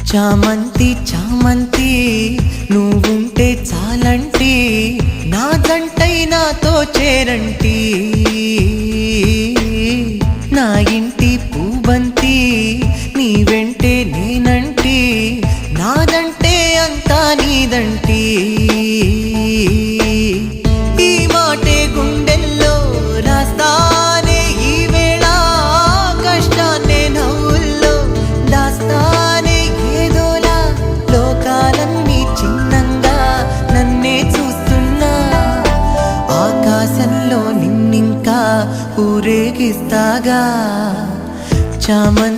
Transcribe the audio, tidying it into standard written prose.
చామంతి చామంతి నువ్వుంటే చాలంటి నా జంటై నాతో చేరంటి నా ఇంటి పూబంతి నీ వెంటే నేనంటి నాదంటే అంతా నీదంటి ఈ మాటే గుండెల్లో రాస్తానే ఈ వేళ కష్టాన్నే నవ్వుల్లో దాస్తానే ఏదోలా లోకాలన్నీ చిన్నంగా నన్నే చూస్తున్నా ఆకాశంలో నిన్నింకా ఊరేగిస్తాగా చామంతి